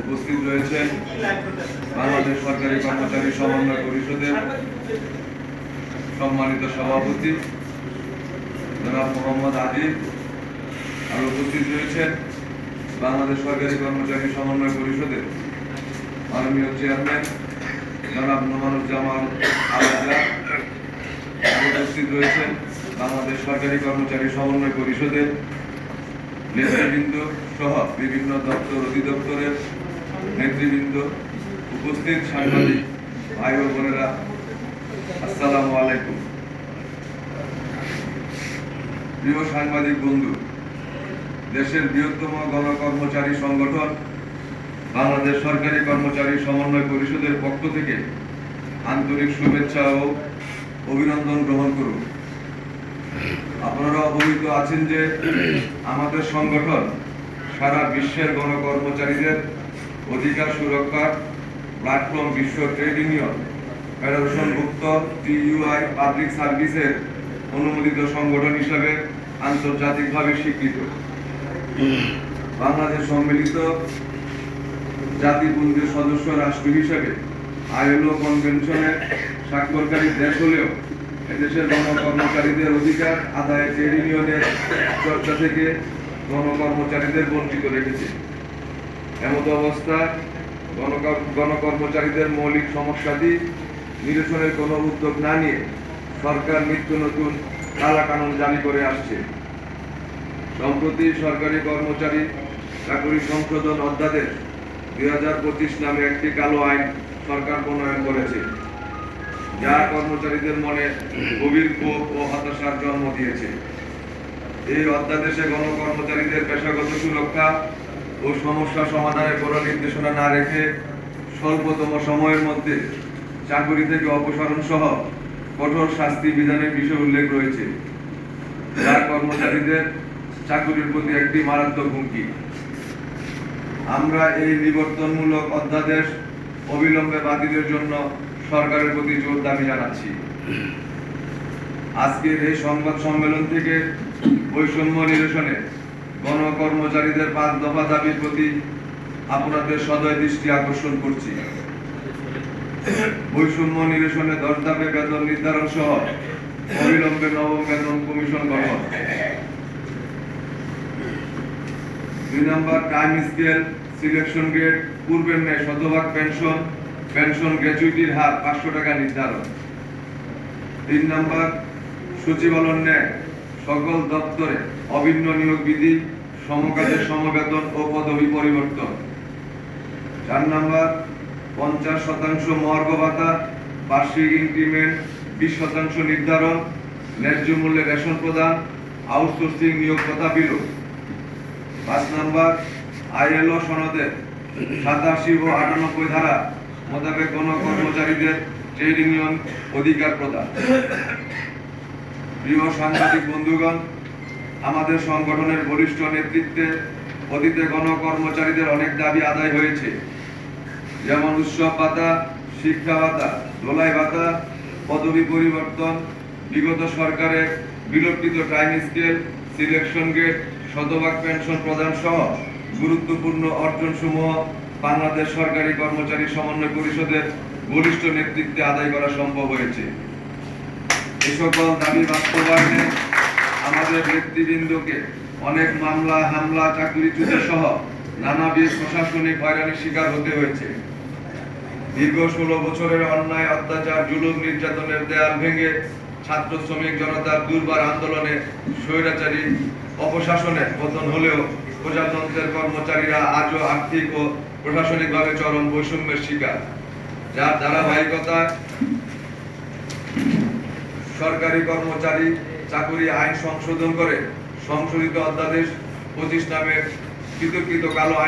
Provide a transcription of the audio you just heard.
উপস্থিত রয়েছেন বাংলাদেশ সরকারি কর্মচারী সমন্বয় পরিষদের সম্মানিত সভাপতি জনাব মোহাম্মদ আদিব, আর উপস্থিত রয়েছেন বাংলাদেশ সরকারি কর্মচারী সমন্বয় পরিষদের মাননীয় চেয়ারম্যান জনাব নোমানুজ্জামান আলাদা, আর উপস্থিত রয়েছেন বাংলাদেশ সরকারি কর্মচারী সমন্বয় পরিষদের নেতৃবৃন্দ সহ বিভিন্ন দপ্তর অধিদপ্তরের নেতৃবৃন্দ, উপস্থিত সাংবাদিক ভাই ও বোনেরা, আসসালামু আলাইকুম। প্রিয় সাংবাদিক বন্ধু, দেশের বৃহত্তম গণকর্মচারী সংগঠন বাংলাদেশ সরকারি কর্মচারী সমন্বয় পরিষদের পক্ষ থেকে আন্তরিক শুভেচ্ছা ও অভিনন্দন গ্রহণ করুন। আপনারা অবহিত আছেন যে আমাদের সংগঠন সারা বিশ্বের গণকর্মচারীদের অধিকার সুরক্ষার প্ল্যাটফর্ম বিশ্ব ট্রেড ইউনিয়ন ফেডারেশনভুক্ত TUI পাবলিক সার্ভিসের অনুমোদিত সংগঠন হিসাবে আন্তর্জাতিকভাবে স্বীকৃত। বাংলাদেশ সম্মিলিত জাতিপুঞ্জের সদস্য রাষ্ট্র হিসেবে ILO কনভেনশনে স্বাক্ষরকারী দেশ হলেও এদেশের গণকর্মচারীদের অধিকার আদায়ে ট্রেড ইউনিয়নের চর্চা থেকে গণকর্মচারীদের বঞ্চিত রেখেছে। এমত অবস্থায় গণকর্মচারীদের মৌলিক সমস্যাটি নিরসনের কোনো উদ্যোগ না নিয়ে সরকার নিত্য নতুন কালাকানুন জারি করে আসছে। সম্প্রতি সরকারি কর্মচারী চাকরি সংশোধন অধ্যাদেশ 2025 নামে একটি কালো আইন সরকার প্রণয়ন করেছে, যা কর্মচারীদের মনে গভীর ক্ষোভ ও হতাশার জন্ম দিয়েছে। এই অধ্যাদেশে গণকর্মচারীদের পেশাগত সুরক্ষা ও সমস্যা সমাধানের কোনো নির্দেশনা না রেখে স্বল্পতম সময়ের মধ্যে চাকরি থেকে অপসারণ সহ কঠোর শাস্তি বিধানের বিষয় উল্লেখ রয়েছে, যা কর্মচারীদের চাকরির প্রতি একটি মারাত্মক হুমকি। আমরা এই নিবর্তনমূলক অধ্যাদেশ অবিলম্বে বাতিলের জন্য সরকারের প্রতি জোর দাবি জানাচ্ছি। আজকের এই সংবাদ সম্মেলন থেকে বৈষম্য নিরসনে গণকর্মচারীদের 5 দফা দাবির প্রতি আপনাদের সদয় দৃষ্টি আকর্ষণ করছি। বৈষম্য নিরসনে 10 ধাপে বেতন নির্ধারণ সহ অবিলম্বে নবম বেতন কমিশন গঠন। 2 নম্বর, টাইম স্কেল, সিলেকশন গ্রেড পূর্বের ন্যায় শতভাগ পেনশন গ্র্যাচুইটির হার 500 টাকা নির্ধারণ। 3 নম্বর, সচিবালয়ের ন্যায় সকল দপ্তরে অভিন্ন নিয়োগ বিধি, সমকাজের সমবেতন ও পদবি পরিবর্তন। 4 নম্বর, 50% মহার্ঘ ভাতা, বার্ষিক ইনক্রিমেন্ট 20% নির্ধারণ, ন্যায্য মূল্যে রেশন প্রদান, আউটসোর্সিং নিয়োগ প্রথা বিলোপ। 5 নম্বর, ILO সনদের 87 ও 98 ধারা মোতাবেক গণকর্মচারীদের ট্রেড ইউনিয়ন অধিকার প্রদান। প্রিয় সাংবাদিক বন্ধুগণ, আমাদের সংগঠনের বরিষ্ঠ নেতৃত্বে অতীতে গণকর্মচারীদের অনেক দাবি আদায় হয়েছে, যেমন উৎসব ভাতা, শিক্ষা ভাতা, ধোলাই ভাতা, পদবি পরিবর্তন, বিগত সরকারের বিলম্বিত টাইম স্কেল, সিলেকশন গ্রেড, শতভাগ পেনশন প্রদান সহ গুরুত্বপূর্ণ অর্জনসমূহ বাংলাদেশ সরকারি কর্মচারী সমন্বয় পরিষদের বরিষ্ঠ নেতৃত্বে আদায় করা সম্ভব হয়েছে। এই সকল দাবি বাস্তবায়নে আমাদের নেতৃবৃন্দকে অনেক মামলা, হামলা, চাকরিচ্যুত সহ নানাবিধ প্রশাসনিক হয়রানির শিকার হতে হয়েছে। দীর্ঘ 16 বছরের অন্যায়, অত্যাচার, জুলুম, নির্যাতনের দেয়াল ভেঙে ছাত্র শ্রমিক জনতার দুর্বার আন্দোলনে স্বৈরাচারী অপশাসনের পতন হলেও প্রজাতন্ত্রের কর্মচারীরা আজও আর্থিক ও প্রশাসনিকভাবে চরম বৈষম্যের শিকার, যার ধারাবাহিকতায় সরকারি কর্মচারী চাকরি আইন সংশোধন করে সংশোধিত অধ্যাদেশ 25 নামে বিতর্কিত কালো আইন